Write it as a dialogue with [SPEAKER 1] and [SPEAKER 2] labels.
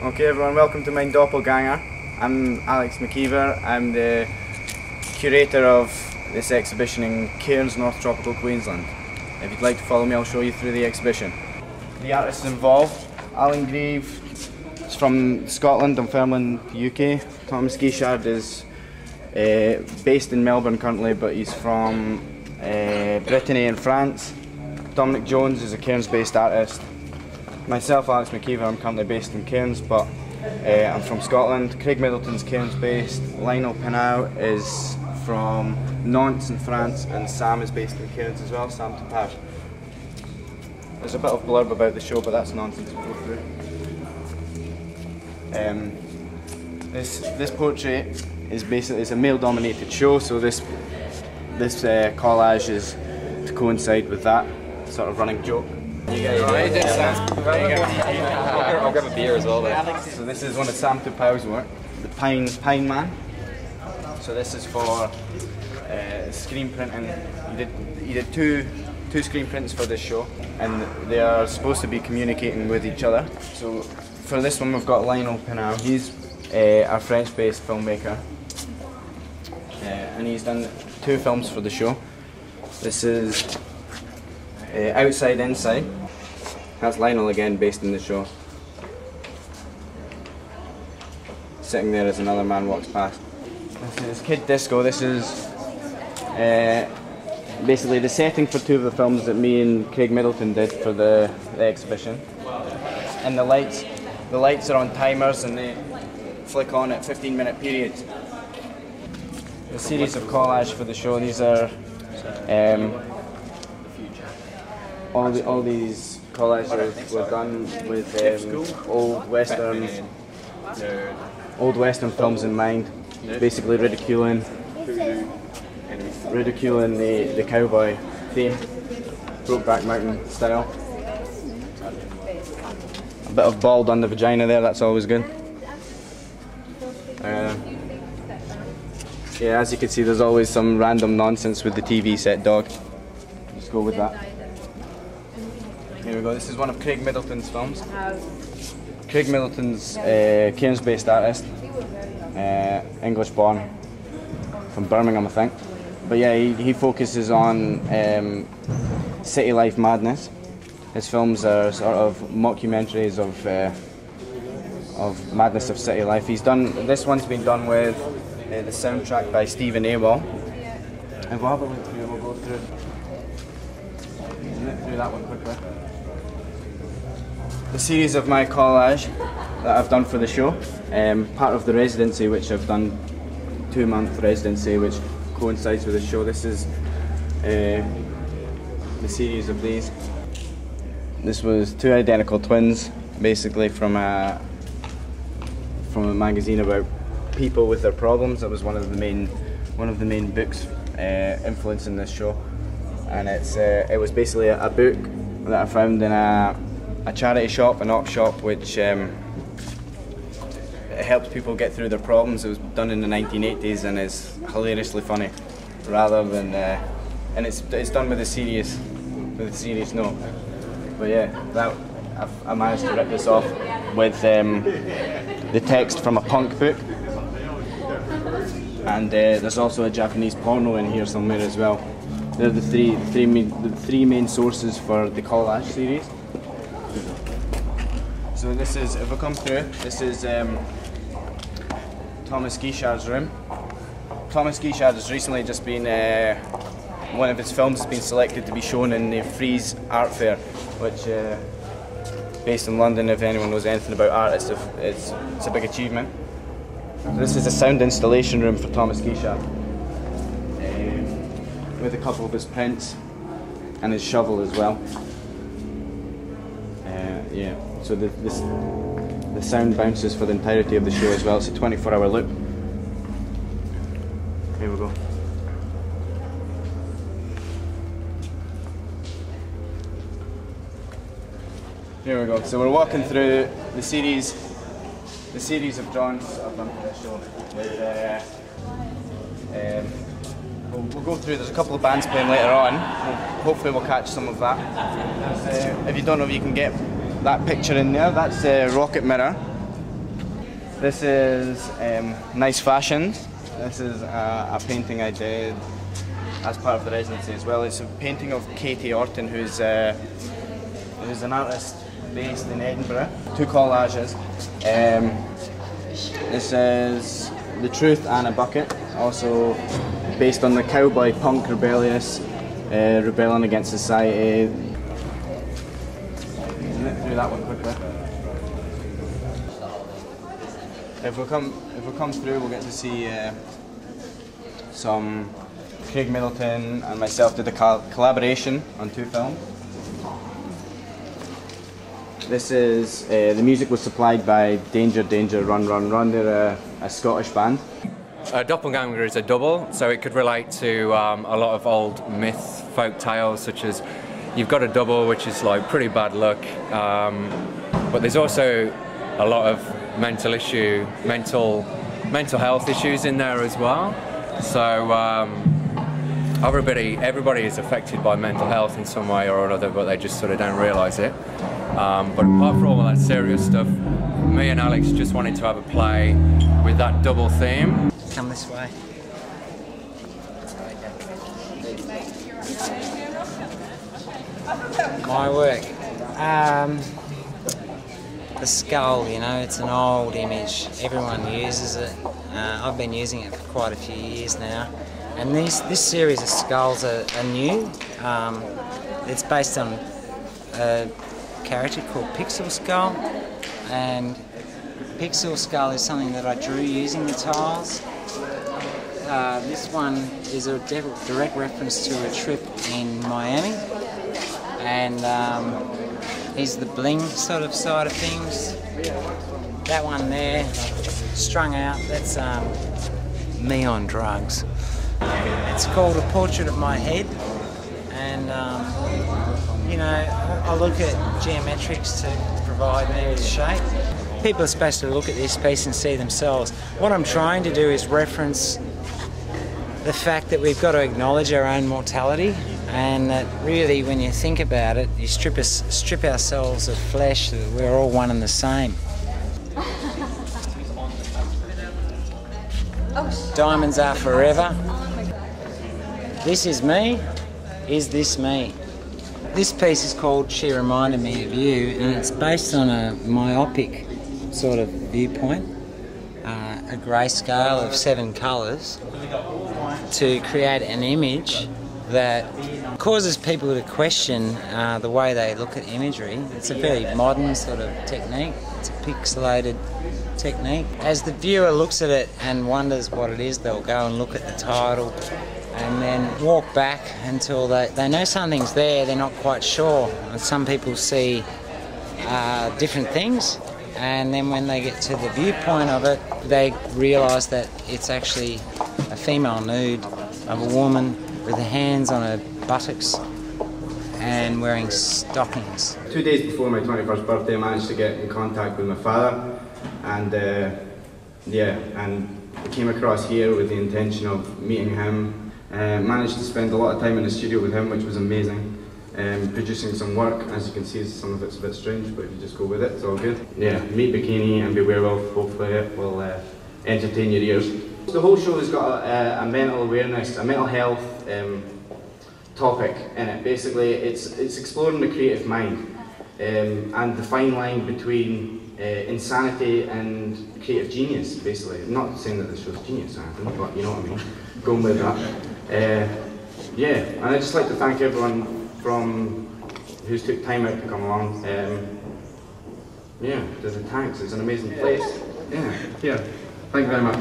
[SPEAKER 1] Okay everyone, welcome to my Doppelganger. I'm Alex Maciver. I'm the curator of this exhibition in Cairns, North Tropical Queensland. If you'd like to follow me, I'll show you through the exhibition. The artists involved: GRIEVE is from Scotland, Dunfermline, UK. Thomas GUICHARD is based in Melbourne currently, but he's from Brittany in France. Dominic Jones is a Cairns-based artist. Myself, Alex Maciver, I'm currently based in Cairns, but I'm from Scotland. Craig Middleton's Cairns-based. Lionel is from Nantes in France, and Sam is based in Cairns as well, Sam TUPOU. There's a bit of blurb about the show, but that's nonsense to go through. This portrait is basically, it's a male-dominated show, so this collage is to coincide with that sort of running joke.
[SPEAKER 2] You guys I'll grab a beer as well then.
[SPEAKER 1] So this is one of Sam TUPOU's work, the Pine Man. So this is for screen printing. He did two screen prints for this show, and they are supposed to be communicating with each other. So for this one we've got Lionel. He's a French-based filmmaker, and he's done 2 films for the show. This is Outside Inside. That's Lionel again, based in the show. Sitting there as another man walks past. This is Kid Disco. This is basically the setting for 2 of the films that me and Craig Middleton did for the exhibition. And the lights are on timers and they flick on at 15-minute periods. The series of collage for the show. These are all these collages were done with old Western films in mind, basically ridiculing the cowboy theme, Brokeback Mountain style. A bit of bald on the vagina there, that's always good. Yeah, as you can see, there's always some random nonsense with the TV set dog. Just go with that. Here we go, this is one of Craig Middleton's films. Craig Middleton's Cairns-based artist, English born, from Birmingham I think. But yeah, he focuses on city life madness. His films are sort of mockumentaries of madness of city life. This one's been done with the soundtrack by Stephen Awell. And we'll have a look through, we'll go through that one quickly. The series of my collage that I've done for the show, part of the residency, which I've done, 2-month residency, which coincides with the show. This is the series of these. This was 2 identical twins, basically from a magazine about people with their problems. That was one of the main books influencing this show, and it was basically a book that I found in a charity shop, an op shop, which it helps people get through their problems. It was done in the 1980s and is hilariously funny, rather than and it's done with a serious note. But yeah, I managed to rip this off with the text from a punk book, and there's also a Japanese porno in here somewhere as well. They're the three main sources for the collage series. So this is, if I come through, this is Thomas GUICHARD's room. Thomas GUICHARD has recently just been, one of his films has been selected to be shown in the Frieze Art Fair, which, based in London, if anyone knows anything about art, it's a big achievement. This is a sound installation room for Thomas GUICHARD, with a couple of his prints and his shovel as well. Yeah, so the sound bounces for the entirety of the show as well. It's a 24-hour loop. Here we go. Here we go. So we're walking through the series of drawings I've done for this show. We'll go through. There's a couple of bands playing later on. Hopefully we'll catch some of that. If you don't know if you can get that picture in there, that's Rocket Mirror. This is Nice Fashions. This is a painting I did as part of the residency as well. It's a painting of Katie Orton, who's an artist based in Edinburgh. 2 collages. This is The Truth and a Bucket, also based on the cowboy punk rebellious, rebelling against society. Do that one quickly. If we come through, we'll get to see some Craig Middleton and myself did a collaboration on 2 films. This is the music was supplied by Danger Danger Run Run Run. They're a Scottish band.
[SPEAKER 2] A doppelganger is a double, so it could relate to a lot of old myth, folk tales, such as you've got a double, which is like pretty bad luck. But there's also a lot of mental health issues in there as well. So everybody is affected by mental health in some way or another, but they just sort of don't realise it. But apart from all that serious stuff, me and Alex just wanted to have a play with that double theme.
[SPEAKER 3] Come this way. My work. The skull, you know, it's an old image. Everyone uses it. I've been using it for quite a few years now. And this series of skulls are new. It's based on a character called Pixel Skull. And Pixel Skull is something that I drew using the tiles. This one is a direct reference to a trip in Miami. And is the bling sort of side of things. That one there, strung out, that's me on drugs. It's called A Portrait of My Head, and you know, I look at geometrics to provide me with shape. People are supposed to look at this piece and see themselves. What I'm trying to do is reference the fact that we've got to acknowledge our own mortality, and that really, when you think about it, you strip ourselves of flesh, that we're all one and the same. Diamonds are forever. This is me. Is this me? This piece is called She Reminded Me of You, and it's based on a myopic sort of viewpoint, a grayscale of 7 colours, to create an image that causes people to question the way they look at imagery. It's a very modern sort of technique. It's a pixelated technique. As the viewer looks at it and wonders what it is, they'll go and look at the title and then walk back until they know something's there, they're not quite sure. And some people see different things, and then when they get to the viewpoint of it, they realise that it's actually a female nude of a woman with her hands on her buttocks and wearing stockings.
[SPEAKER 1] 2 days before my 21st birthday, I managed to get in contact with my father, and I came across here with the intention of meeting him. Managed to spend a lot of time in the studio with him, which was amazing. Producing some work, as you can see, some of it's a bit strange, but if you just go with it, it's all good. Yeah, meet Bikini and be werewolf. Hopefully it will entertain your ears. The whole show has got a mental awareness, a mental health topic in it. Basically, it's exploring the creative mind and the fine line between insanity and creative genius. Basically, I'm not saying that the show's genius or anything, but you know what I mean. Going with that. Yeah, and I'd just like to thank everyone who's took time out to come along. Yeah, there's a tanks. It's an amazing place. Yeah, thank you very much.